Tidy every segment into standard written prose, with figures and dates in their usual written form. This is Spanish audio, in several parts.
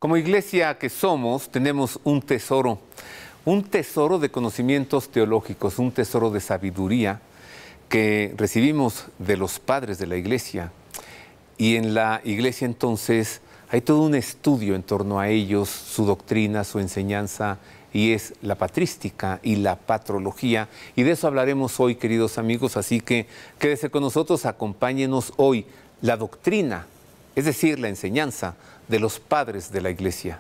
Como iglesia que somos, tenemos un tesoro de conocimientos teológicos, un tesoro de sabiduría que recibimos de los padres de la iglesia. Y en la iglesia entonces hay todo un estudio en torno a ellos, su doctrina, su enseñanza, y es la patrística y la patrología. Y de eso hablaremos hoy, queridos amigos, así que quédese con nosotros, acompáñenos hoy. La doctrina, es decir, la enseñanza de los padres de la iglesia.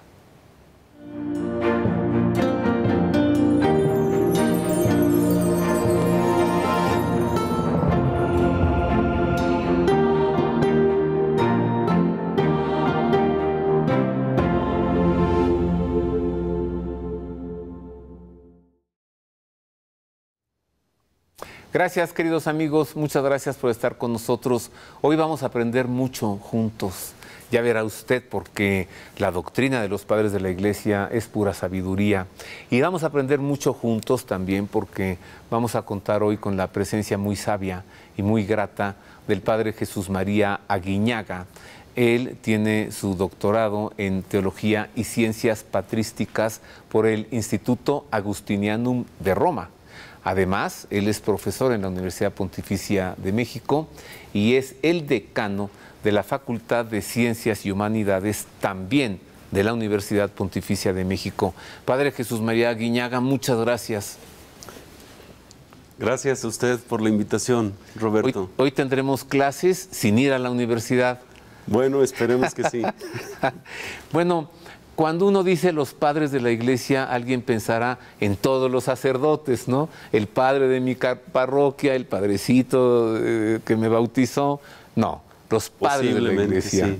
Gracias, queridos amigos, muchas gracias por estar con nosotros. Hoy vamos a aprender mucho juntos. Ya verá usted, porque la doctrina de los padres de la iglesia es pura sabiduría. Y vamos a aprender mucho juntos también, porque vamos a contar hoy con la presencia muy sabia y muy grata del padre Jesús María Aguiñaga. Él tiene su doctorado en Teología y Ciencias Patrísticas por el Instituto Agustinianum de Roma. Además, él es profesor en la Universidad Pontificia de México y es el decano de la Facultad de Ciencias y Humanidades también de la Universidad Pontificia de México. Padre Jesús María Aguiñaga, muchas gracias. Gracias a usted por la invitación, Roberto. Hoy tendremos clases sin ir a la universidad. Bueno, esperemos que sí. Bueno, cuando uno dice los padres de la iglesia, alguien pensará en todos los sacerdotes, ¿no? El padre de mi parroquia, el padrecito que me bautizó. No, los padres de la iglesia. Sí.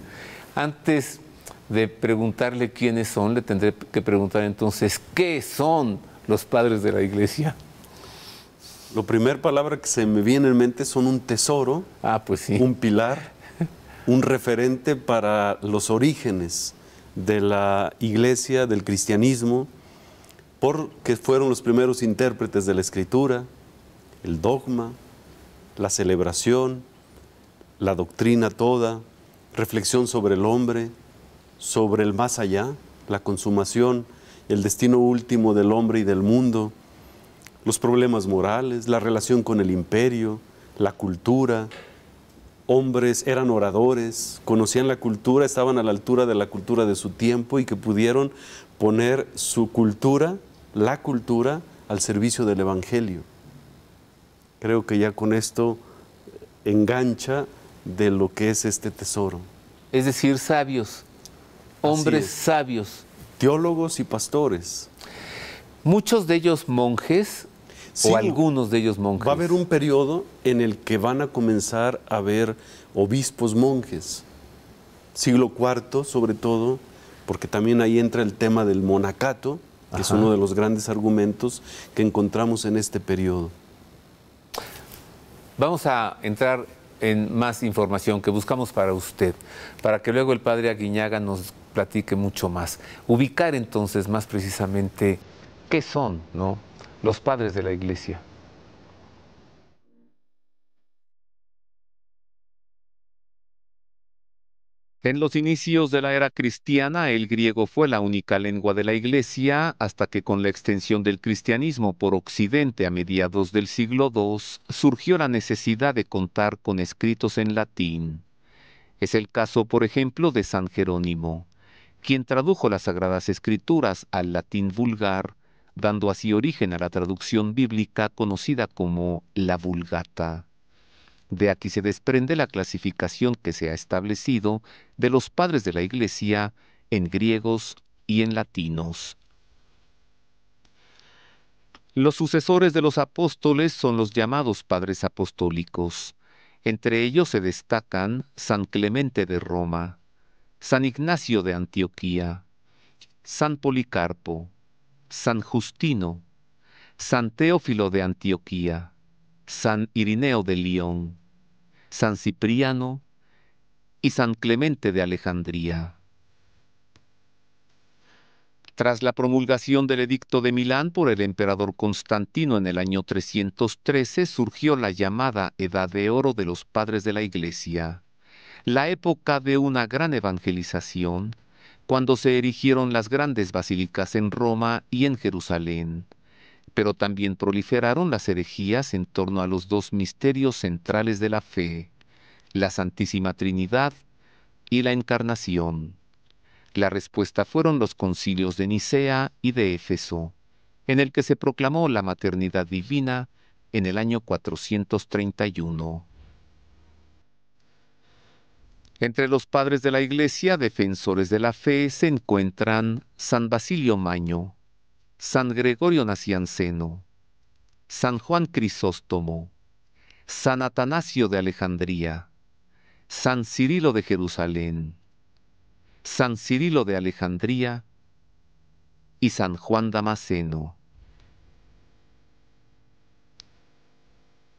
Antes de preguntarle quiénes son, le tendré que preguntar entonces, ¿qué son los padres de la iglesia? La primera palabra que se me viene en mente son un tesoro, pues sí, un pilar, un referente para los orígenes de la iglesia, del cristianismo, porque fueron los primeros intérpretes de la escritura, el dogma, la celebración, la doctrina toda, reflexión sobre el hombre, sobre el más allá, la consumación, el destino último del hombre y del mundo, los problemas morales, la relación con el imperio, la cultura. Hombres eran oradores, conocían la cultura, estaban a la altura de la cultura de su tiempo y que pudieron poner su cultura, la cultura, al servicio del Evangelio. Creo que ya con esto engancha de lo que es este tesoro. Es decir, sabios, hombres sabios. Teólogos y pastores. Muchos de ellos monjes. Sí, o algunos de ellos monjes. Va a haber un periodo en el que van a comenzar a haber obispos monjes. Siglo IV, sobre todo, porque también ahí entra el tema del monacato, que es uno de los grandes argumentos que encontramos en este periodo. Vamos a entrar en más información que buscamos para usted, para que luego el padre Aguiñaga nos platique mucho más. Ubicar entonces más precisamente qué son, ¿no?, los padres de la iglesia. En los inicios de la era cristiana, el griego fue la única lengua de la iglesia, hasta que con la extensión del cristianismo por Occidente a mediados del siglo II, surgió la necesidad de contar con escritos en latín. Es el caso, por ejemplo, de San Jerónimo, quien tradujo las Sagradas Escrituras al latín vulgar, dando así origen a la traducción bíblica conocida como la Vulgata. De aquí se desprende la clasificación que se ha establecido de los padres de la Iglesia en griegos y en latinos. Los sucesores de los apóstoles son los llamados padres apostólicos. Entre ellos se destacan San Clemente de Roma, San Ignacio de Antioquía, San Policarpo, San Justino, San Teófilo de Antioquía, San Irineo de Lyon, San Cipriano y San Clemente de Alejandría. Tras la promulgación del Edicto de Milán por el emperador Constantino en el año 313, surgió la llamada Edad de Oro de los Padres de la Iglesia, la época de una gran evangelización, cuando se erigieron las grandes basílicas en Roma y en Jerusalén, pero también proliferaron las herejías en torno a los dos misterios centrales de la fe, la Santísima Trinidad y la Encarnación. La respuesta fueron los concilios de Nicea y de Éfeso, en el que se proclamó la maternidad divina en el año 431. Entre los padres de la Iglesia, defensores de la fe, se encuentran San Basilio Maño, San Gregorio Nacianceno, San Juan Crisóstomo, San Atanasio de Alejandría, San Cirilo de Jerusalén, San Cirilo de Alejandría y San Juan Damasceno.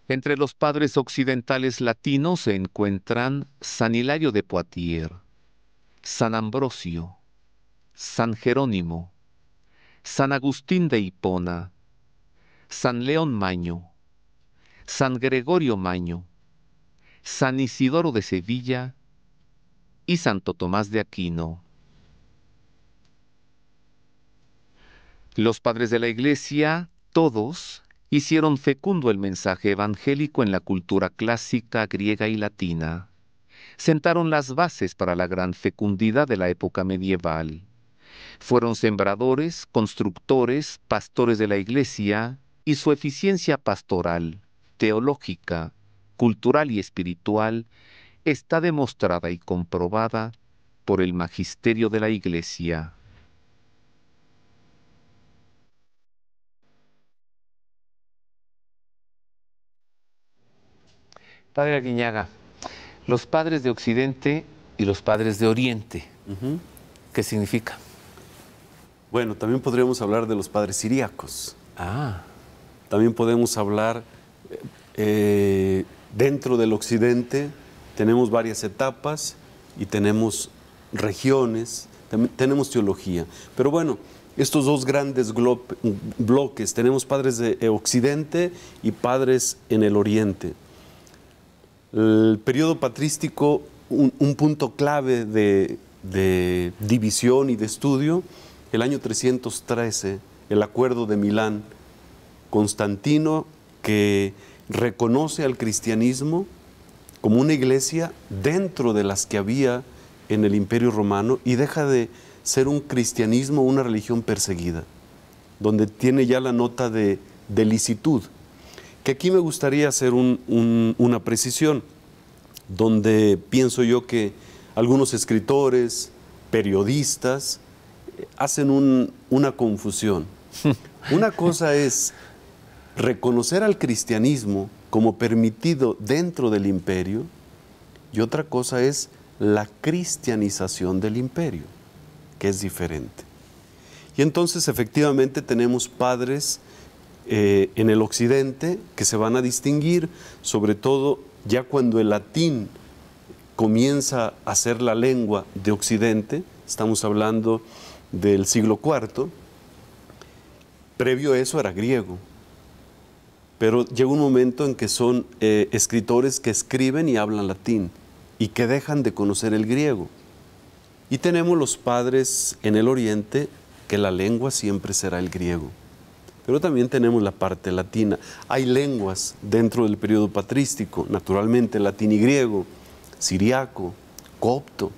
Entre los padres occidentales latinos se encuentran San Hilario de Poitiers, San Ambrosio, San Jerónimo, San Agustín de Hipona, San León Maño, San Gregorio Maño, San Isidoro de Sevilla y Santo Tomás de Aquino. Los padres de la Iglesia, todos, hicieron fecundo el mensaje evangélico en la cultura clásica griega y latina. Sentaron las bases para la gran fecundidad de la época medieval. Fueron sembradores, constructores, pastores de la Iglesia, y su eficiencia pastoral, teológica, cultural y espiritual está demostrada y comprobada por el magisterio de la Iglesia. Padre Aguiñaga, los padres de Occidente y los padres de Oriente, ¿qué significa? Bueno, también podríamos hablar de los padres siríacos. Ah, También podemos hablar, dentro del Occidente tenemos varias etapas y tenemos regiones, tenemos teología. Pero bueno, estos dos grandes bloques, tenemos padres de Occidente y padres en el Oriente. El periodo patrístico, un punto clave de división y de estudio, el año 313, el Acuerdo de Milán, Constantino, que reconoce al cristianismo como una iglesia dentro de las que había en el Imperio Romano y deja de ser un cristianismo, una religión perseguida, donde tiene ya la nota de licitud. Que aquí me gustaría hacer una precisión, donde pienso yo que algunos escritores, periodistas, hacen una confusión. Una cosa es reconocer al cristianismo como permitido dentro del imperio y otra cosa es la cristianización del imperio, que es diferente. Y entonces efectivamente tenemos padres en el occidente que se van a distinguir, sobre todo ya cuando el latín comienza a ser la lengua de occidente, estamos hablando del siglo IV, previo a eso era griego, pero llega un momento en que son escritores que escriben y hablan latín y que dejan de conocer el griego. Y tenemos los padres en el oriente que la lengua siempre será el griego. Pero también tenemos la parte latina. Hay lenguas dentro del periodo patrístico, naturalmente latín y griego, siriaco, copto.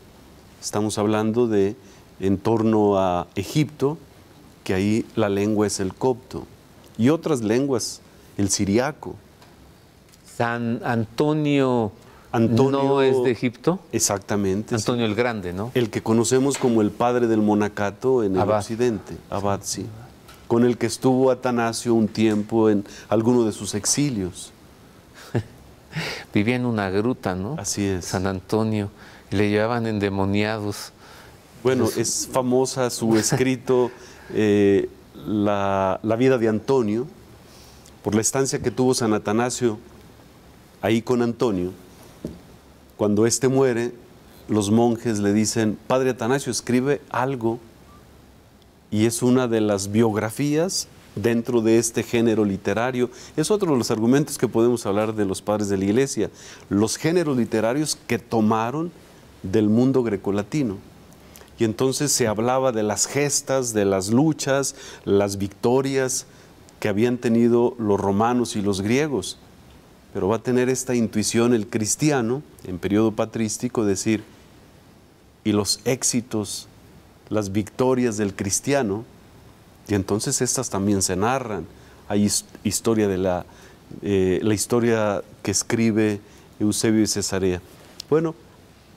Estamos hablando de en torno a Egipto, que ahí la lengua es el copto. Y otras lenguas, el siriaco. San Antonio no es de Egipto. Exactamente. Antonio el Grande, ¿no? El que conocemos como el padre del monacato en el occidente, Abad, sí. Con el que estuvo Atanasio un tiempo en alguno de sus exilios. Vivía en una gruta, ¿no? Así es. San Antonio, y le llevaban endemoniados. Bueno, es famosa su escrito la vida de Antonio, por la estancia que tuvo San Atanasio ahí con Antonio. Cuando éste muere, los monjes le dicen, Padre Atanasio, escribe algo. Y es una de las biografías dentro de este género literario. Es otro de los argumentos que podemos hablar de los padres de la Iglesia, los géneros literarios que tomaron del mundo grecolatino. Y Y entonces se hablaba de las gestas, de las luchas, las victorias que habían tenido los romanos y los griegos. Pero va a tener esta intuición el cristiano, en periodo patrístico, decir, y los éxitos, las victorias del cristiano, y entonces estas también se narran. Hay historia de la historia que escribe Eusebio de Cesarea. Bueno,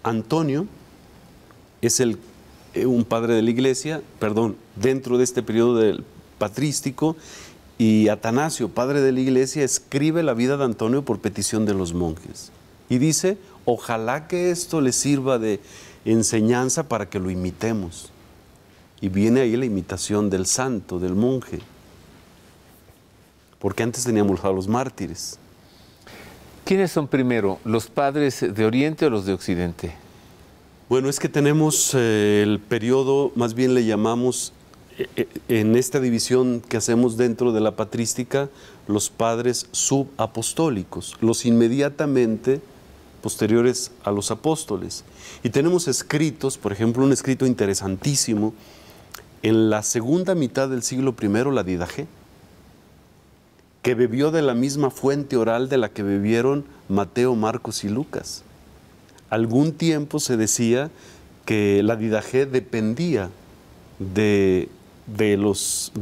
Antonio es un padre de la iglesia, dentro de este periodo del patrístico, y Atanasio, padre de la iglesia, escribe la vida de Antonio por petición de los monjes. Y dice, ojalá que esto les sirva de enseñanza para que lo imitemos. Y viene ahí la imitación del santo, del monje. Porque antes teníamos a los mártires. ¿Quiénes son primero, los padres de Oriente o los de Occidente? Bueno, es que tenemos el periodo, más bien le llamamos, en esta división que hacemos dentro de la patrística, los padres subapostólicos, los inmediatamente posteriores a los apóstoles. Y tenemos escritos, por ejemplo, un escrito interesantísimo, en la segunda mitad del siglo I, la Didaché, que bebió de la misma fuente oral de la que bebieron Mateo, Marcos y Lucas. Algún tiempo se decía que la Didaché dependía de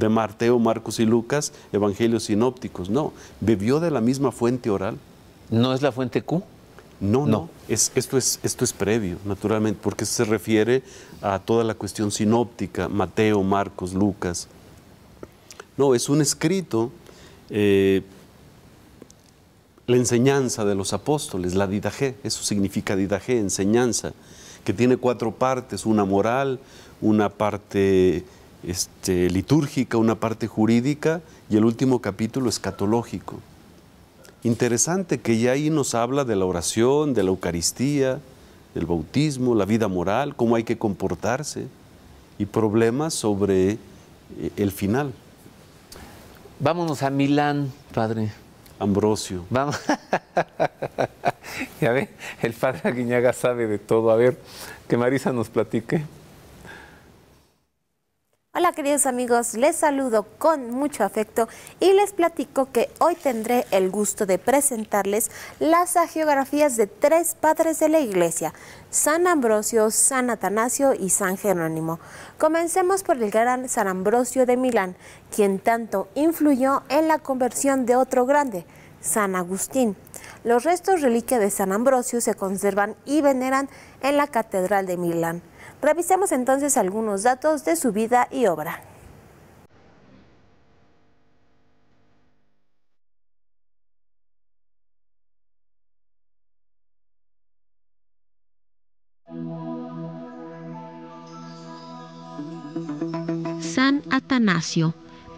Mateo, Marcos y Lucas, evangelios sinópticos. No, bebió de la misma fuente oral. ¿No es la fuente Q? No. Esto es previo, naturalmente, porque se refiere a toda la cuestión sinóptica, Mateo, Marcos, Lucas. No, es un escrito, la enseñanza de los apóstoles, la Didaché, eso significa Didaché, enseñanza, que tiene 4 partes, una moral, una parte litúrgica, una parte jurídica y el último capítulo escatológico. Interesante que ya ahí nos habla de la oración, de la Eucaristía, del bautismo, la vida moral, cómo hay que comportarse y problemas sobre el final. Vámonos a Milán, padre. Ambrosio. Vamos. Ya ve, el padre Aguiñaga sabe de todo. A ver, que Marisa nos platique. Hola queridos amigos, les saludo con mucho afecto y les platico que hoy tendré el gusto de presentarles las hagiografías de 3 padres de la iglesia, San Ambrosio, San Atanasio y San Jerónimo. Comencemos por el gran San Ambrosio de Milán, quien tanto influyó en la conversión de otro grande, San Agustín. Los restos reliquia de San Ambrosio se conservan y veneran en la Catedral de Milán. Revisemos entonces algunos datos de su vida y obra. San Atanasio,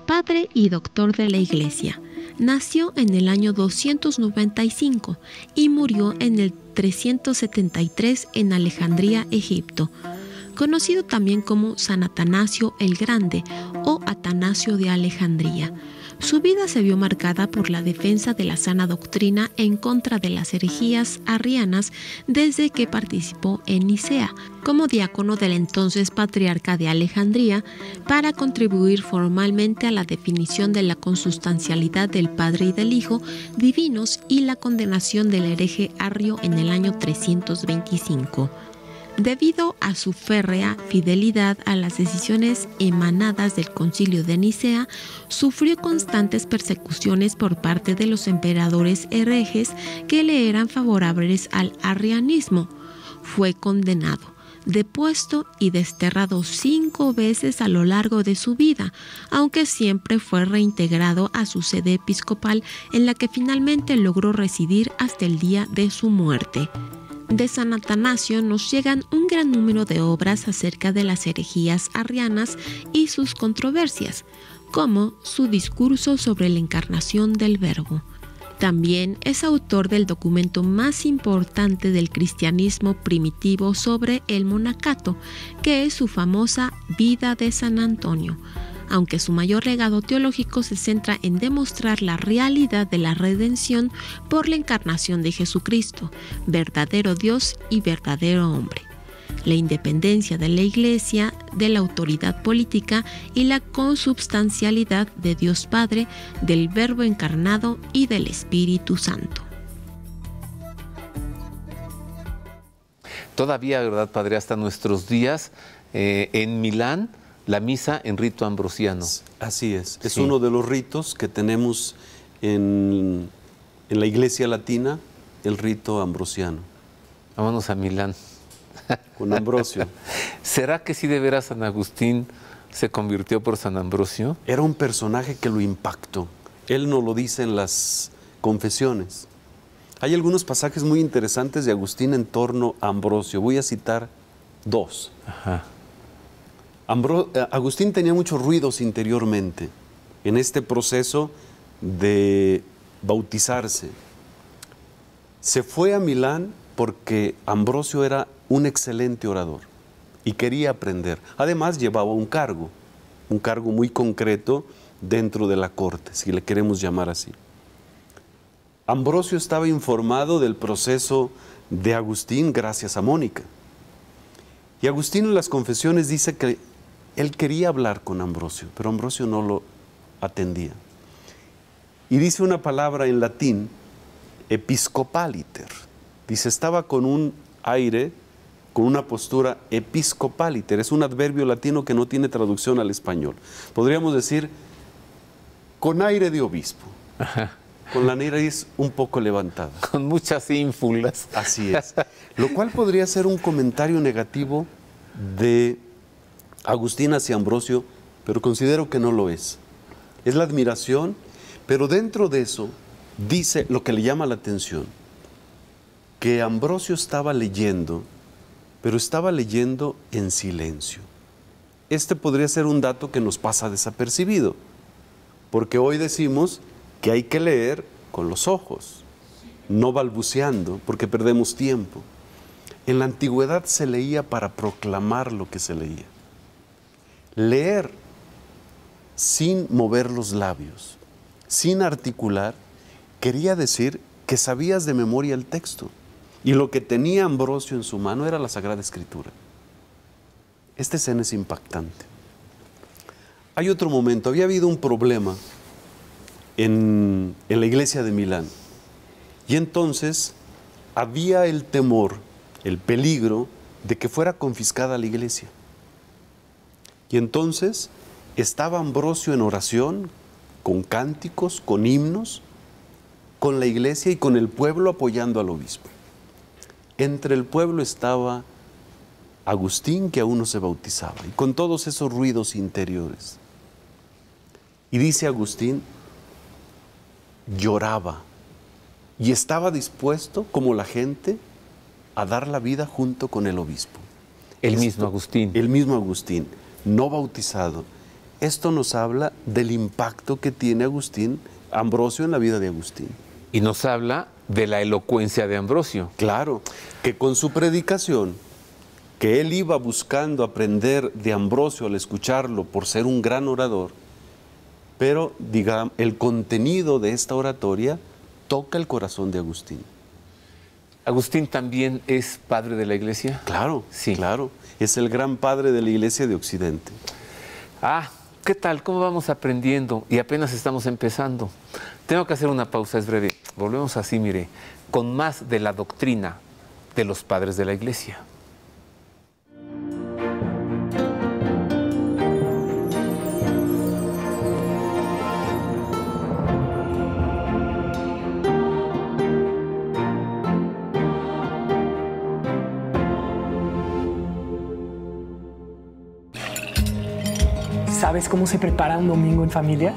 padre y doctor de la Iglesia. Nació en el año 295 y murió en el 373 en Alejandría, Egipto. Conocido también como San Atanasio el Grande o Atanasio de Alejandría. Su vida se vio marcada por la defensa de la sana doctrina en contra de las herejías arrianas desde que participó en Nicea, como diácono del entonces patriarca de Alejandría, para contribuir formalmente a la definición de la consustancialidad del Padre y del Hijo divinos y la condenación del hereje arrio en el año 325. Debido a su férrea fidelidad a las decisiones emanadas del Concilio de Nicea, sufrió constantes persecuciones por parte de los emperadores herejes que le eran favorables al arrianismo. Fue condenado, depuesto y desterrado 5 veces a lo largo de su vida, aunque siempre fue reintegrado a su sede episcopal, en la que finalmente logró residir hasta el día de su muerte. De San Atanasio nos llegan un gran número de obras acerca de las herejías arrianas y sus controversias, como su discurso sobre la encarnación del Verbo. También es autor del documento más importante del cristianismo primitivo sobre el monacato, que es su famosa Vida de San Antonio, aunque su mayor legado teológico se centra en demostrar la realidad de la redención por la encarnación de Jesucristo, verdadero Dios y verdadero hombre. la independencia de la Iglesia, de la autoridad política y la consubstancialidad de Dios Padre, del Verbo encarnado y del Espíritu Santo. Todavía, ¿verdad, Padre? Hasta nuestros días, en Milán, la misa en rito ambrosiano. Así es. Es Sí. uno de los ritos que tenemos en la Iglesia Latina, el rito ambrosiano, Vámonos a Milán. con Ambrosio. ¿Será que sí de veras San Agustín se convirtió por San Ambrosio? Era un personaje que lo impactó. Él nos lo dice en las confesiones. Hay algunos pasajes muy interesantes de Agustín en torno a Ambrosio. Voy a citar dos. Ajá. Agustín tenía muchos ruidos interiormente en este proceso de bautizarse. Se fue a Milán porque Ambrosio era un excelente orador y quería aprender. Además llevaba un cargo muy concreto dentro de la corte, si le queremos llamar así. Ambrosio estaba informado del proceso de Agustín gracias a Mónica. Y Agustín en las confesiones dice que él quería hablar con Ambrosio, pero Ambrosio no lo atendía. Y dice una palabra en latín, episcopaliter. Dice, estaba con un aire, con una postura episcopaliter. Es un adverbio latino que no tiene traducción al español. Podríamos decir, con aire de obispo. Ajá. Con la nariz un poco levantada. Con muchas ínfulas. Así es. Lo cual podría ser un comentario negativo de Agustín hacia Ambrosio, pero considero que no lo es. Es la admiración, pero dentro de eso dice lo que le llama la atención, que Ambrosio estaba leyendo, pero estaba leyendo en silencio. Este podría ser un dato que nos pasa desapercibido, porque hoy decimos que hay que leer con los ojos, no balbuceando, porque perdemos tiempo. En la antigüedad se leía para proclamar lo que se leía. Leer sin mover los labios, sin articular, quería decir que sabías de memoria el texto. Y lo que tenía Ambrosio en su mano era la Sagrada Escritura. Esta escena es impactante. Hay otro momento, había habido un problema en la iglesia de Milán. Y entonces había el temor, el peligro de que fuera confiscada la iglesia. Y entonces estaba Ambrosio en oración, con cánticos, con himnos, con la iglesia y con el pueblo apoyando al obispo. Entre el pueblo estaba Agustín, que aún no se bautizaba, y con todos esos ruidos interiores. Y dice Agustín, lloraba y estaba dispuesto, como la gente, a dar la vida junto con el obispo. El mismo Agustín. El mismo Agustín, no bautizado. Esto nos habla del impacto que tiene Ambrosio en la vida de Agustín. Y nos habla de la elocuencia de Ambrosio. Claro, que con su predicación, que él iba buscando aprender de Ambrosio al escucharlo por ser un gran orador, pero, digamos, el contenido de esta oratoria toca el corazón de Agustín. ¿Agustín también es padre de la iglesia? Claro, Sí. claro. Es el gran padre de la iglesia de Occidente. Ah, ¿qué tal? ¿Cómo vamos aprendiendo? Y apenas estamos empezando. Tengo que hacer una pausa, es breve. Volvemos así, mire, con más de la doctrina de los padres de la iglesia. ¿Sabes cómo se prepara un domingo en familia?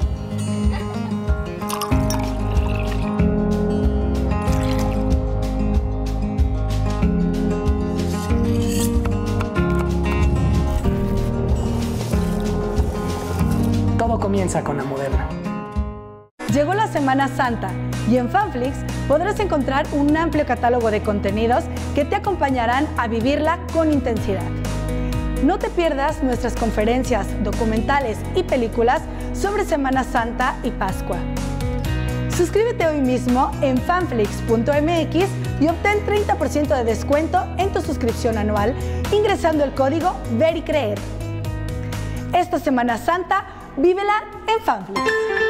Todo comienza con la Moderna. Llegó la Semana Santa y en Fanflix podrás encontrar un amplio catálogo de contenidos que te acompañarán a vivirla con intensidad. No te pierdas nuestras conferencias, documentales y películas sobre Semana Santa y Pascua. Suscríbete hoy mismo en fanflix.mx y obtén 30% de descuento en tu suscripción anual ingresando el código Ver y Creer. Esta Semana Santa, vívela en Fanflix.